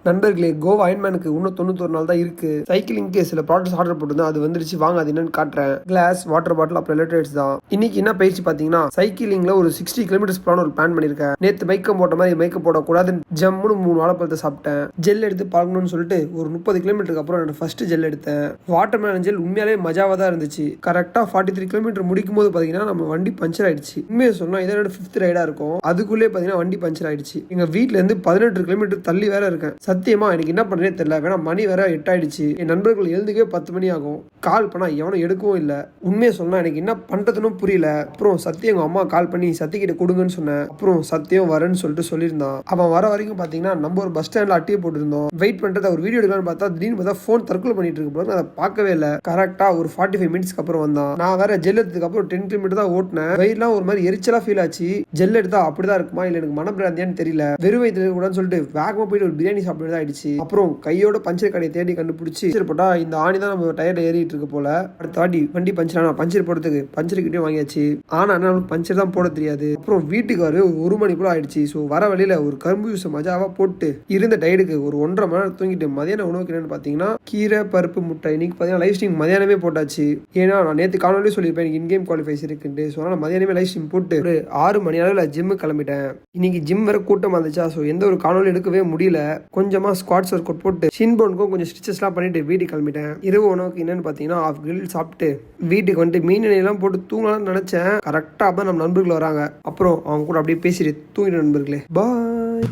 நண்பர்களே, கோவா அயன்மேனுக்கு இன்னும் 91 நாள் தான் இருக்கு. சைக்கிளிங்க்கு சில ப்ராடக்ட்ஸ் ஆர்டர் போட்டுருந்தேன், அது வந்துருச்சு. வாங்க அது என்னன்னு காட்டுறேன். கிளாஸ், வாட்டர் பாட்டில், அப்புறம் எலக்ட்ரைட்ஸ் தான். இன்னைக்கு என்ன பயிற்சி பாத்தீங்கன்னா, சைக்கிளிங்ல ஒரு 60 கிலோமீட்டர்ஸ் போன ஒரு பிளான் பண்ணிருக்கேன். நேத்து மைக்கம் போட்ட மாதிரி மைக்கம் போடக்கூடாதுன்னு ஜம்முன்னு 3 வாழைப்பழத்தை சாப்பிட்டேன். ஜெல் எடுத்து பழகணும்னு சொல்லிட்டு ஒரு 30 கிலோமீட்டருக்கு அப்புறம் என்னோட ஃபர்ஸ்ட் ஜெல் எடுத்தேன். வாட்டர் மேலன் ஜெல் உண்மையாலே மஜாவா தான் இருந்துச்சு. கரெக்டா 43 கிலோமீட்டர் முடிக்கும் போது பாத்தீங்கன்னா நம்ம வண்டி பஞ்சர் ஆயிடுச்சு. உண்மையை சொன்னா இதோட 5th ரைடா இருக்கும். அதுக்குள்ளே பாத்தீங்கன்னா வண்டி பஞ்சர் ஆயிடுச்சு. எங்க வீட்டுல இருந்து 18 கிலோமீட்டர் தள்ளி வேற இருக்கேன். சத்தியமா எனக்கு என்ன பண்றேனே தெரியல. வேணா மணி வேற 8 ஆயிடுச்சு. என் நண்பர்கள் எழுந்துக்கவே 10 மணி ஆகும். கால் பண்ணா எவனும் எடுக்கவும் இல்லை. உண்மையை சொன்னா எனக்கு என்ன பண்றதுன்னு புரியல. அப்புறம் சத்தியம் எங்க அம்மா கால் பண்ணி சத்திக்கிட்ட கொடுங்கன்னு சொன்னேன். அப்புறம் சத்தியம் வரேன்னு சொல்லிட்டு சொல்லியிருந்தான். அவன் வர வரைக்கும் பாத்தீங்கன்னா நம்ம ஒரு பஸ் ஸ்டாண்ட்ல அட்டியை போட்டுருந்தோம். வெயிட் பண்றது ஒரு வீடியோ எடுக்கலாம்னு பார்த்தா திடீர்னு பார்த்தா போன் தற்கொலை பண்ணிட்டு இருக்கு போது அதை பார்க்கவே இல்லை. கரெக்டா ஒரு 45 மினிட்ஸ்க்கு அப்புறம் வந்தான். நான் வேற ஜெல் எடுத்ததுக்கு அப்புறம் 10 கிலோமீட்டர் தான் ஓட்டினேன். வெயிலாம் ஒரு மாதிரி எரிச்சலா ஃபீல் ஆச்சு. ஜெல் எடுத்தா அப்படிதான் இருக்குமா இல்ல எனக்கு மனப்பிராந்தியான்னு தெரியல. வெறும் வயிற்றுல கூடாதுன்னு சொல்லிட்டு வேகமா போயிட்டு ஒரு பிரியாணி சாப்பிட்டு ஆயிடுச்சு. அப்புறம் கையோட பஞ்சர் கடையை தேடி கண்டுபிடிச்சு போட்டா இந்த ஆணி தான் நம்ம டயர்ல ஏறிட்டு இருக்கு போல. அடுத்த வாட்டி வண்டி பஞ்சர் ஆனா பஞ்சர் போடுறதுக்கு பஞ்சர் கிட்டே வாங்கியாச்சு. ஆனா நம்மளுக்கு பஞ்சர் தான் போட தெரியாது. அப்புறம் வீட்டுக்கு வர 1 மணி போல ஆயிடுச்சு. ஸோ வர வழியில ஒரு கரும்பு ஜூஸ் மஜாவா போட்டு இருந்த டயர்டுக்கு ஒரு 1.5 மணி நேரம் தூங்கிட்டு மதியான உணவுக்கு என்னன்னு பாத்தீங்கன்னா கீரை பருப்பு முட்டை. இன்னைக்கு பாத்தீங்கன்னா லைவ் ஸ்ட்ரீம் மதியானமே போட்டாச்சு. ஏன்னா நான் நேற்று காணொலி சொல்லியிருப்பேன் எனக்கு இன்கேம் குவாலிஃபைஸ் இருக்குன்ட்டு. ஸோ நான் மதியானமே லைவ் ஸ்ட்ரீம் போட்டு ஒரு 6 மணி நேரம் ஜிம்மு கிளம்பிட்டேன். இன்னைக்கு ஜிம் வேற கூட்டமா இருந்துச்சா. ஸோ எந்த ஒரு காணொலி எடுக்கவே முடியல. கொஞ்சமா ஸ்குவாட்ஸ் ஒர்க் அவுட் போட்டு ஷின்போனுக்கும் கொஞ்சம் ஸ்டிச்சஸ்லாம் பண்ணிட்டு வீட்டுக்கு கிளம்பிட்டேன். இரவு உணவுக்கு என்னன்னு பார்த்தீங்கன்னா ஆஃப் கிரில் சாப்பிட்டு வீட்டுக்கு வந்துட்டு மீன் எண்ணெயெல்லாம் போட்டு தூங்கலாம்னு நினைச்சேன். கரெக்டாக அப்போ நம்ம நண்பர்கள் வராங்க. அப்புறம் அவங்க கூட அப்படியே பேசிட்டு தூங்கிட்டு நண்பர்களே பாய்.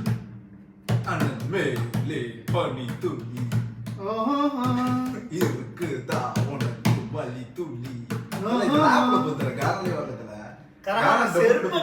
செருப்பு